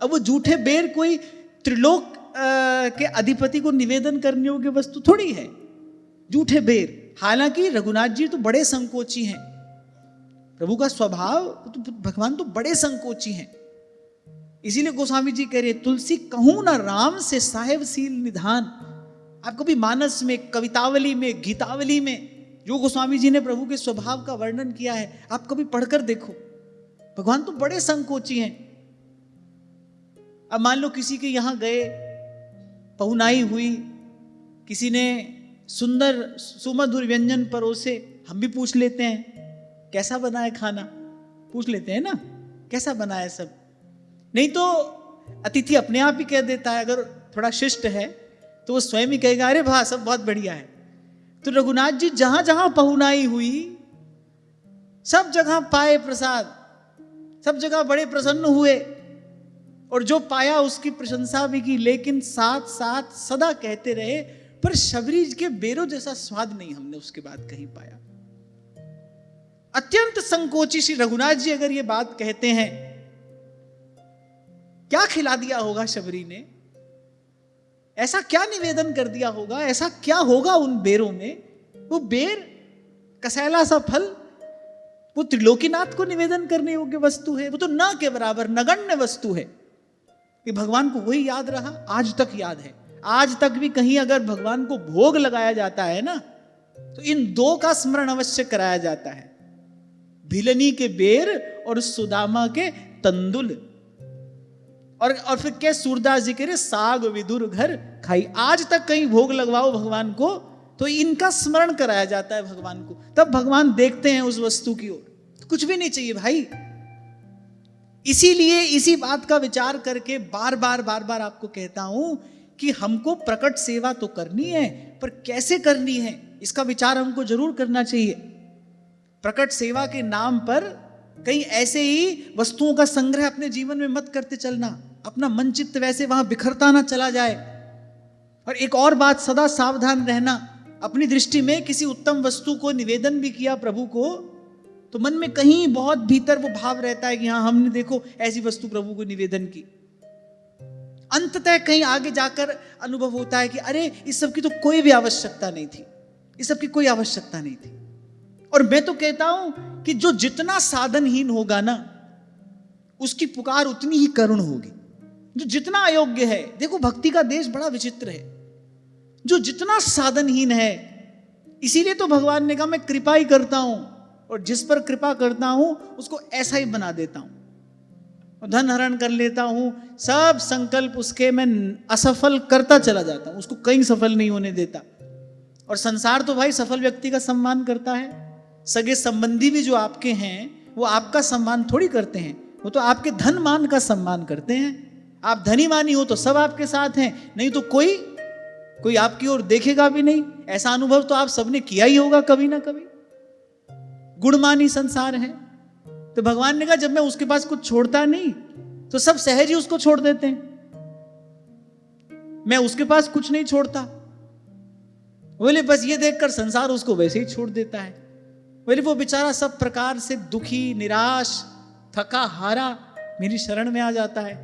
अब वो जूठे बेर कोई त्रिलोक के अधिपति को निवेदन करने योग्य वस्तु थोड़ी है, जूठे बेर। हालांकि रघुनाथ जी तो बड़े संकोची हैं, प्रभु का स्वभाव तो भगवान तो बड़े संकोची हैं। इसीलिए गोस्वामी जी कह रहे तुलसी कहूं ना राम से साहेब सील निधान। आप कभी मानस में, कवितावली में, गीतावली में जो गोस्वामी जी ने प्रभु के स्वभाव का वर्णन किया है, आप कभी पढ़कर देखो। भगवान तो बड़े संकोची हैं। अब मान लो किसी के यहां गए, पहुनाई हुई, किसी ने सुंदर सुमधुर व्यंजन परोसे, हम भी पूछ लेते हैं कैसा बना है खाना, पूछ लेते हैं ना कैसा बना है सब। नहीं तो अतिथि अपने आप ही कह देता है, अगर थोड़ा शिष्ट है तो वो स्वयं ही कहेगा अरे वाह सब बहुत बढ़िया है। तो रघुनाथ जी जहां जहां पहुनाई हुई सब जगह पाए प्रसाद, सब जगह बड़े प्रसन्न हुए और जो पाया उसकी प्रशंसा भी की, लेकिन साथ साथ सदा कहते रहे पर शबरी के बेरों जैसा स्वाद नहीं हमने उसके बाद कहीं पाया। अत्यंत संकोची श्री रघुनाथ जी अगर ये बात कहते हैं, क्या खिला दिया होगा शबरी ने, ऐसा क्या निवेदन कर दिया होगा, ऐसा क्या होगा उन बेरों में। वो बेर कसैला सा फल वो त्रिलोकीनाथ को निवेदन करने योग्य वस्तु है, वो तो न के बराबर नगण्य वस्तु है कि भगवान को वही याद रहा, आज तक याद है। आज तक भी कहीं अगर भगवान को भोग लगाया जाता है ना, तो इन दो का स्मरण अवश्य कराया जाता है, भिलनी के बेर और सुदामा के तंदुल। और फिर क्या सूरदास जी कह रहे साग विदुर घर खाई। आज तक कहीं भोग लगवाओ भगवान को तो इनका स्मरण कराया जाता है भगवान को, तब भगवान देखते हैं उस वस्तु की ओर। तो कुछ भी नहीं चाहिए भाई। इसीलिए इसी बात का विचार करके बार बार आपको कहता हूं कि हमको प्रकट सेवा तो करनी है, पर कैसे करनी है इसका विचार हमको जरूर करना चाहिए। प्रकट सेवा के नाम पर कहीं ऐसे ही वस्तुओं का संग्रह अपने जीवन में मत करते चलना, अपना मन चित्त वैसे वहां बिखरता ना चला जाए। और एक और बात, सदा सावधान रहना, अपनी दृष्टि में किसी उत्तम वस्तु को निवेदन भी किया प्रभु को, तो मन में कहीं बहुत भीतर वो भाव रहता है कि हाँ हमने देखो ऐसी वस्तु प्रभु को निवेदन की। अंततः कहीं आगे जाकर अनुभव होता है कि अरे इस सब की तो कोई भी आवश्यकता नहीं थी, इस सब की कोई आवश्यकता नहीं थी। और मैं तो कहता हूं कि जो जितना साधनहीन होगा ना, उसकी पुकार उतनी ही करुण होगी। जो जितना अयोग्य है, देखो भक्ति का देश बड़ा विचित्र है, जो जितना साधनहीन है, इसीलिए तो भगवान ने कहा मैं कृपा ही करता हूं, और जिस पर कृपा करता हूं उसको ऐसा ही बना देता हूं, धन हरण कर लेता हूं, सब संकल्प उसके मैं असफल करता चला जाता हूं, उसको कहीं सफल नहीं होने देता। और संसार तो भाई सफल व्यक्ति का सम्मान करता है। सगे संबंधी भी जो आपके हैं वो आपका सम्मान थोड़ी करते हैं, वो तो आपके धन मान का सम्मान करते हैं। आप धनी मानी हो तो सब आपके साथ हैं, नहीं तो कोई आपकी ओर देखेगा भी नहीं। ऐसा अनुभव तो आप सबने किया ही होगा कभी ना कभी। गुणमानी संसार है, तो भगवान ने कहा जब मैं उसके पास कुछ छोड़ता नहीं तो सब सहज ही उसको छोड़ देते हैं, मैं उसके पास कुछ नहीं छोड़ता। बोले बस ये देखकर संसार उसको वैसे ही छोड़ देता है। बोले वो बेचारा सब प्रकार से दुखी, निराश, थका हारा मेरी शरण में आ जाता है।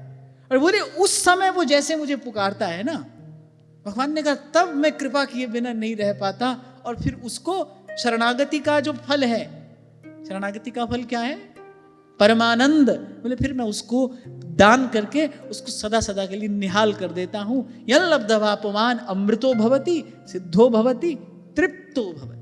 और बोले उस समय वो जैसे मुझे पुकारता है ना, भगवान ने कहा तब मैं कृपा किए बिना नहीं रह पाता। और फिर उसको शरणागति का जो फल है, शरणागति का फल क्या है? परमानंद। बोले फिर मैं उसको दान करके उसको सदा सदा के लिए निहाल कर देता हूं। यल्लब्धवापमान अमृतो भवति, सिद्धो भवति, तृप्तो भवति।